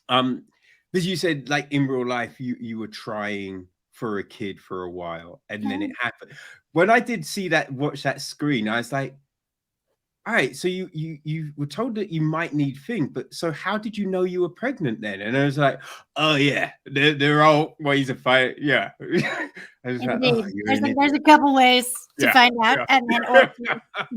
because you said like in real life you were trying for a kid for a while and then it happened. When I did watch that screen, I was like, all right, so you were told that you might need things, but so how did you know you were pregnant then? And I was like, oh yeah, there are all ways of find. Yeah. I was like, oh, there's a couple ways to find out, and then or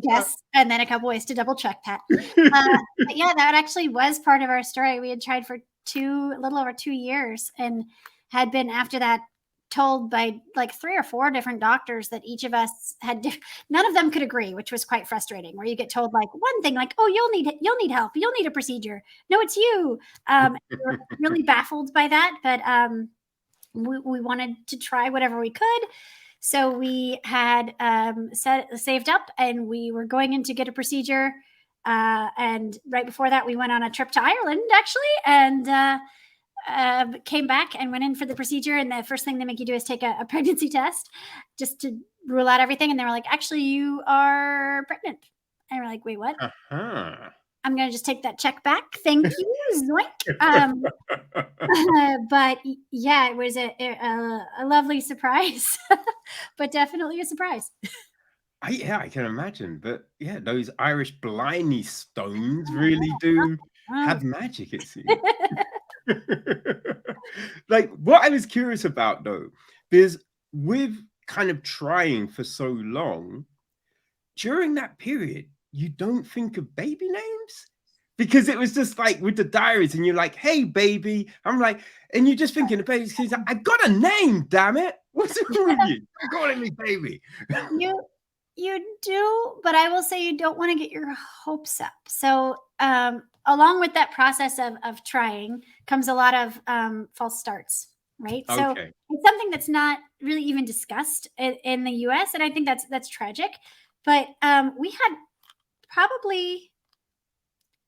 guess, and then a couple ways to double check that. But yeah, that actually was part of our story. We had tried for a little over 2 years, and had been after that told by like 3 or 4 different doctors that each of us had none of them could agree, which was quite frustrating, where you get told like one thing, like, oh, you'll need help, you'll need a procedure, no, it's you. We're really baffled by that, but we wanted to try whatever we could, so we had saved up, and we were going in to get a procedure, and right before that we went on a trip to Ireland actually, and came back and went in for the procedure, and the first thing they make you do is take a pregnancy test just to rule out everything, and they were like, actually, you are pregnant. And we're like, wait, what? I'm gonna just take that check back, thank you. Zoink. But yeah, it was a lovely surprise. But definitely a surprise. I can imagine. But yeah, those Irish blimey stones really do have magic, it seems. Like, what I was curious about though, is with kind of trying for so long, during that period, you don't think of baby names? Because it was just like with the diaries, and you're like, hey, baby. I'm like, and you're just thinking, the baby's like, I got a name, damn it. What's wrong with you? You're calling me baby. You do, but I will say you don't want to get your hopes up. So along with that process of trying comes a lot of false starts, right? Okay. So it's something that's not really even discussed in the US, and I think that's tragic. But we had probably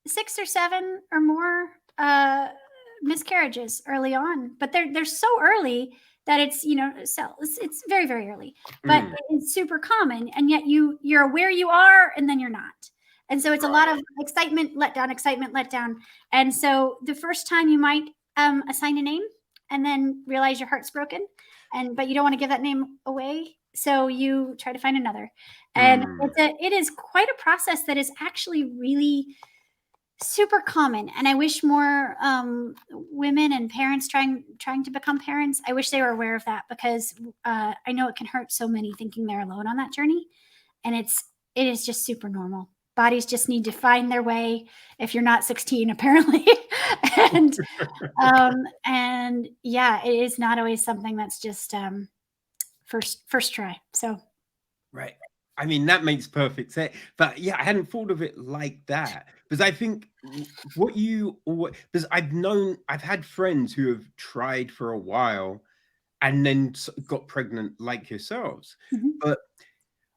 6 or 7 or more miscarriages early on, but they're so early that it's, you know, it's very, very early, but it's super common, and yet you're aware you are, and then you're not. And so it's a lot of excitement, let down. And so the first time you might assign a name and then realize your heart's broken, but you don't want to give that name away, so you try to find another. And it is quite a process that is actually really super common. And I wish more women and parents trying to become parents, I wish they were aware of that, because I know it can hurt so many thinking they're alone on that journey. And it is just super normal. Bodies just need to find their way if you're not 16, apparently. And yeah, it is not always something that's just first try. So right. I mean, that makes perfect sense. But yeah, I hadn't thought of it like that, because I think because I've had friends who have tried for a while and then got pregnant like yourselves. But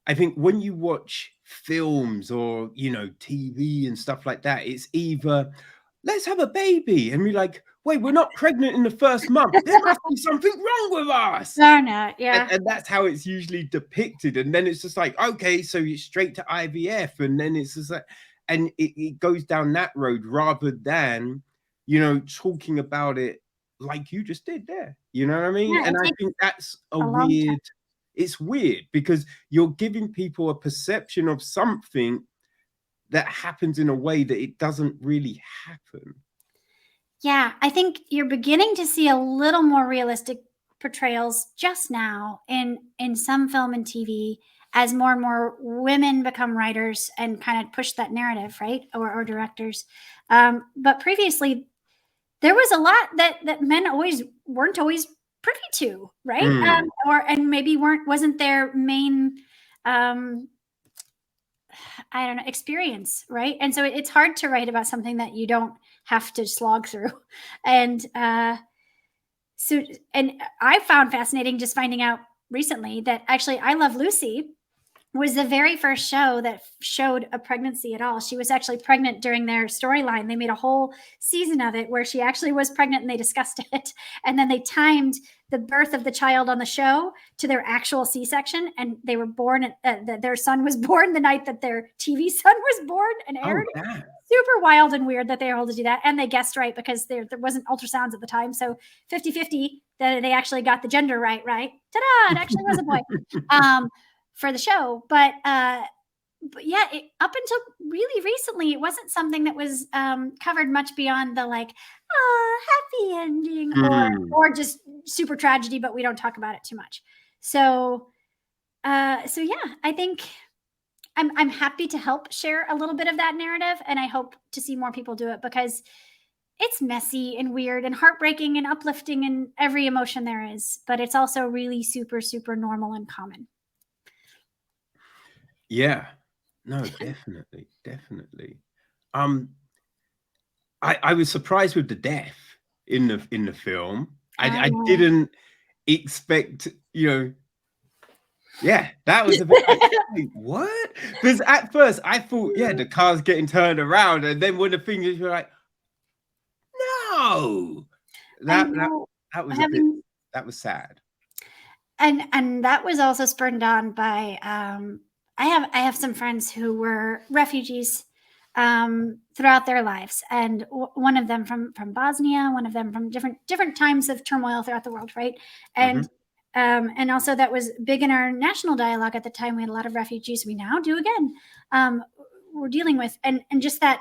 I think when you watch films or, you know, TV and stuff like that, it's either let's have a baby and we're like, wait, we're not pregnant in the first month. There must be something wrong with us. No, no, yeah. And that's how it's usually depicted. And then it's just like, okay, so you're straight to IVF. And then it's just like, and it goes down that road rather than, you know, talking about it like you just did there. You know what I mean? Yeah, and I think that's it's weird, because you're giving people a perception of something that happens in a way that it doesn't really happen. Yeah, I think you're beginning to see a little more realistic portrayals just now in some film and TV, as more and more women become writers and kind of push that narrative, right? Or directors. But previously, there was a lot that men weren't always privy to, right? And maybe wasn't their main I don't know, experience, right? And so it's hard to write about something that you don't have to slog through. And so I found fascinating just finding out recently that actually I Love Lucy was the very first show that showed a pregnancy at all. She was actually pregnant during their storyline. They made a whole season of it where she actually was pregnant, and they discussed it. And then they timed the birth of the child on the show to their actual C-section, and they were born. Their son was born the night that their TV son was born and aired. Oh, super wild and weird that they were able to do that. And they guessed right, because there wasn't ultrasounds at the time. So 50-50 that they actually got the gender right. Ta-da! It actually was a boy. For the show, but yeah, up until really recently, it wasn't something that was covered much beyond the like, happy ending or just super tragedy, but we don't talk about it too much. So yeah, I think I'm happy to help share a little bit of that narrative, and I hope to see more people do it, because it's messy and weird and heartbreaking and uplifting and every emotion there is, but it's also really super, super normal and common. Yeah, no, definitely. I was surprised with the death in the film. I didn't expect, you know. Yeah, that was a bit like, what? Because at first I thought, yeah, the car's getting turned around, and then when the thing is, you're like, no, that was a bit, that was sad. And that was also spurred on by I have some friends who were refugees throughout their lives, and one of them from Bosnia, one of them from different times of turmoil throughout the world, right? And and also that was big in our national dialogue at the time. We had a lot of refugees. We now do again. We're dealing with and just that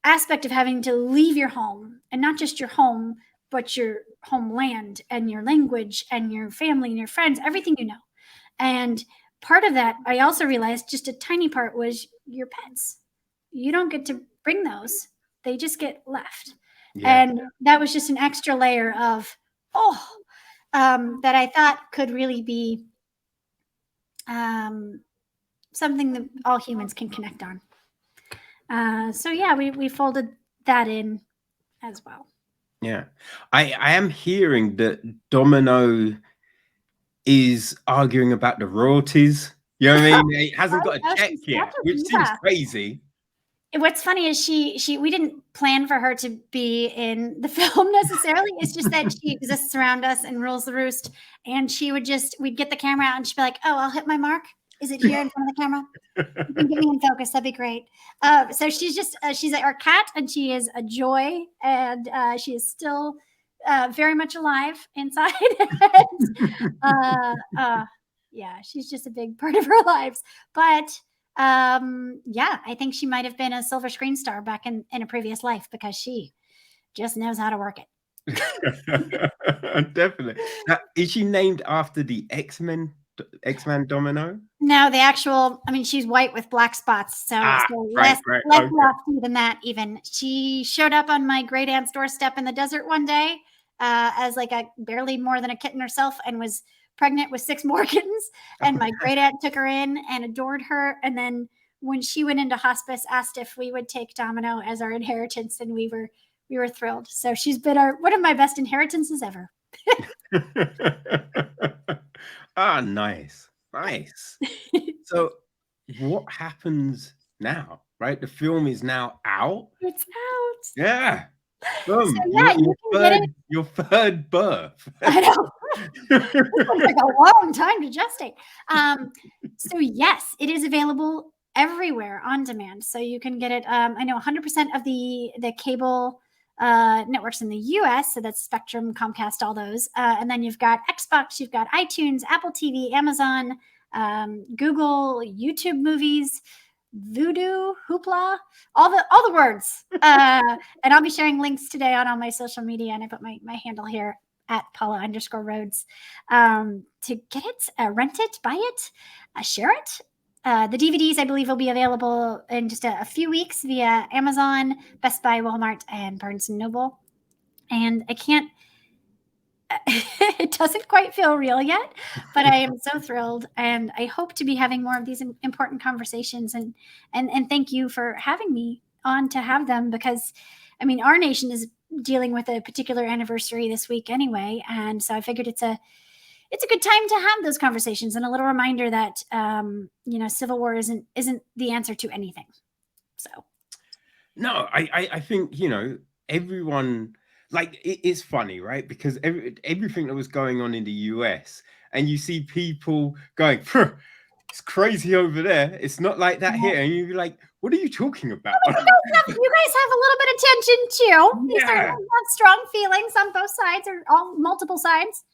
aspect of having to leave your home, and not just your home, but your homeland and your language and your family and your friends, everything you know. And part of that, I also realized, just a tiny part, was your pets. You don't get to bring those. They just get left. Yeah. And that was just an extra layer of, that I thought could really be something that all humans can connect on. So yeah, we folded that in as well. Yeah. I am hearing that Domino is arguing about the royalties. You know what I mean? It hasn't got a check yet, which seems crazy. what's funny is we didn't plan for her to be in the film necessarily. It's just that she exists around us and rules the roost. And we'd get the camera out and she'd be like, "Oh, I'll hit my mark. Is it here in front of the camera? You can get me in focus. That'd be great." So she's our cat, and she is a joy, and she is still very much alive inside. And, yeah, she's just a big part of our lives. But yeah, I think she might have been a silver screen star back in a previous life because she just knows how to work it. Definitely. Now, is she named after the X-Men Domino? No, the actual, I mean, she's white with black spots, so right, less okay. lofty than that even. She showed up on my great aunt's doorstep in the desert one day as like a barely more than a kitten herself, and was pregnant with 6 more kittens. And my great aunt took her in and adored her. And then when she went into hospice, asked if we would take Domino as our inheritance, and we were thrilled. So she's been one of my best inheritances ever. Nice. So what happens now, right? The film is now out. It's out. Yeah. Boom. So, yeah, your third birth. I know. It took like a long time to gestate. So yes, it is available everywhere on demand. So you can get it. I know 100% of the cable networks in the US. So that's Spectrum, Comcast, all those. And then you've got Xbox, you've got iTunes, Apple TV, Amazon, Google, YouTube Movies, Voodoo, Hoopla, all the words. And I'll be sharing links today on all my social media. And I put my handle here at Paula_Rhodes to get it, rent it, buy it, share it. The DVDs, I believe, will be available in just a few weeks via Amazon, Best Buy, Walmart, and Barnes & Noble. And it doesn't quite feel real yet, but I am so thrilled. And I hope to be having more of these important conversations. And thank you for having me on to have them, because, I mean, our nation is dealing with a particular anniversary this week anyway. And so I figured it's a good time to have those conversations, and a little reminder that, civil war isn't the answer to anything. So. No, I think, everyone, like, it's funny, right? Because everything that was going on in the US, and you see people going, it's crazy over there. It's not like that here. And you're like, what are you talking about? You guys have a little bit of tension too. You certainly have strong feelings on both sides, or multiple sides.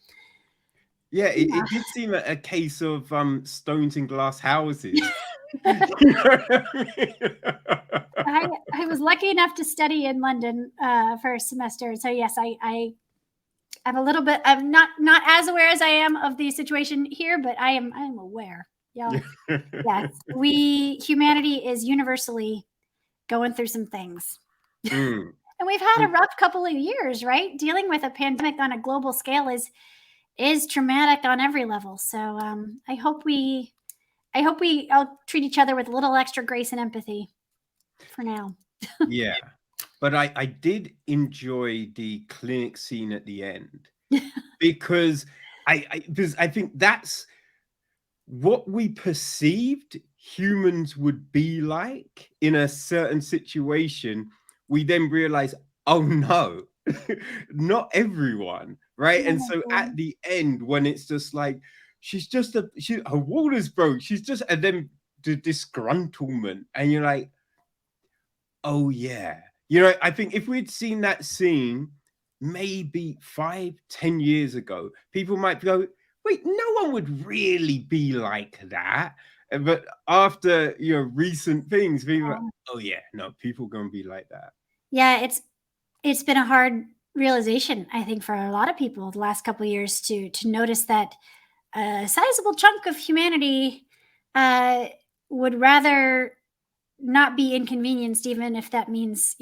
Yeah, it did seem a case of stones in glass houses. I was lucky enough to study in London for a semester. So yes, I'm a little bit, I'm not as aware as I am of the situation here, but I am aware. Yeah. Yes. Humanity is universally going through some things. And we've had a rough couple of years, right? Dealing with a pandemic on a global scale is traumatic on every level. So I hope we all treat each other with a little extra grace and empathy for now. Yeah. But I did enjoy the clinic scene at the end, because I think that's what we perceived humans would be like in a certain situation. We then realize, oh no, not everyone, right? And so at the end, when it's just like, her water's broke, and then the disgruntlement, and you're like, oh yeah. I think if we'd seen that scene maybe 5-10 years ago, people might go, wait, no one would really be like that. But after recent things, people are like, oh yeah, no, people are gonna be like that. Yeah, it's been a hard realization, I think, for a lot of people the last couple of years to notice that a sizable chunk of humanity would rather not be inconvenienced, even if that means,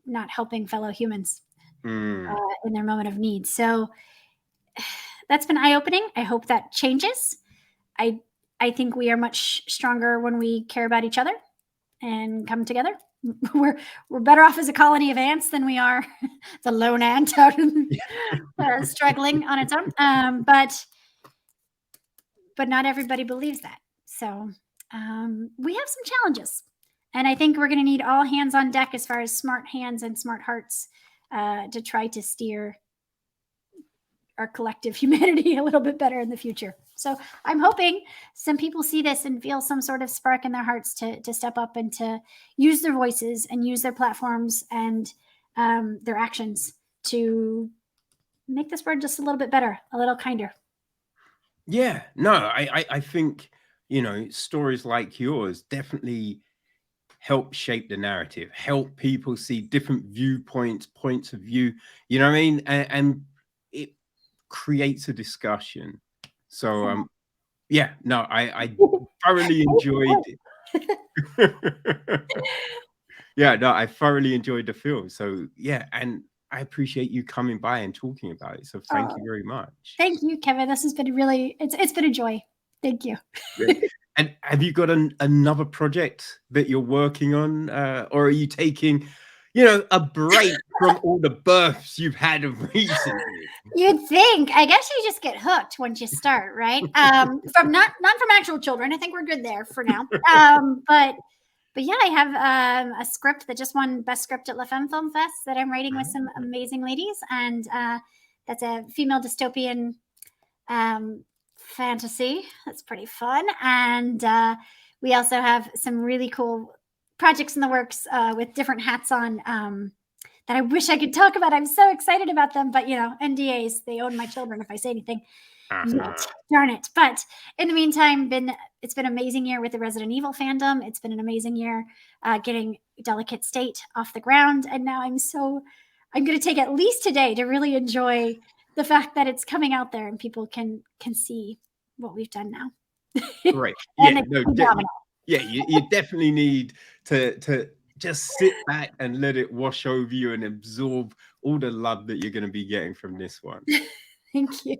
not helping fellow humans in their moment of need. So that's been eye-opening. I hope that changes. I think we are much stronger when we care about each other and come together. We're better off as a colony of ants than we are the lone ant out struggling on its own. But not everybody believes that. So we have some challenges, And I think we're going to need all hands on deck as far as smart hands and smart hearts to try to steer our collective humanity a little bit better in the future. So I'm hoping some people see this and feel some sort of spark in their hearts to step up and to use their voices and use their platforms and their actions to make this world just a little bit better, a little kinder. Yeah, no, I think, you know, stories like yours definitely help shape the narrative, help people see different viewpoints, points of view, you know what I mean? And it creates a discussion. So yeah, no, I thoroughly enjoyed it. Yeah, no, I thoroughly enjoyed the film. So yeah, and I appreciate you coming by and talking about it. So thank you very much. Thank you, Kevin. This has been really, it's been a joy. Thank you. And have you got another project that you're working on, or are you taking, you know, a break from all the births you've had recently? You'd think. I guess you just get hooked once you start, right? From not from actual children. I think we're good there for now. But yeah, I have a script that just won Best Script at La Femme Film Fest that I'm writing with some amazing ladies, and that's a female dystopian fantasy. That's pretty fun. And we also have some really cool projects in the works with different hats on that I wish I could talk about. I'm so excited about them, but you know, NDAs, they own my children if I say anything. Yet. Darn it. But in the meantime, it's been an amazing year with the Resident Evil fandom. It's been an amazing year getting Delicate State off the ground. And now I'm going to take at least today to really enjoy the fact that it's coming out there and people can see what we've done now. Great. Yeah, you definitely need to just sit back and let it wash over you and absorb all the love that you're going to be getting from this one. Thank you.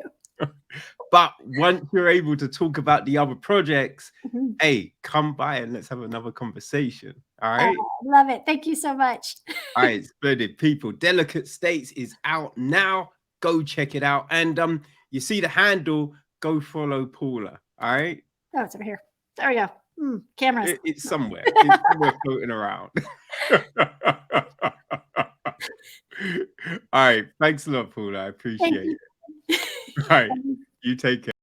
But once you're able to talk about the other projects, hey, come by and let's have another conversation. All right. Love it. Thank you so much. All right, splendid people. Delicate States is out now. Go check it out. And you see the handle, go follow Paula. All right. Oh, it's over here. There we go. Cameras. It's somewhere. It's somewhere floating around. All right. Thanks a lot, Paula. I appreciate it. All right. You take care.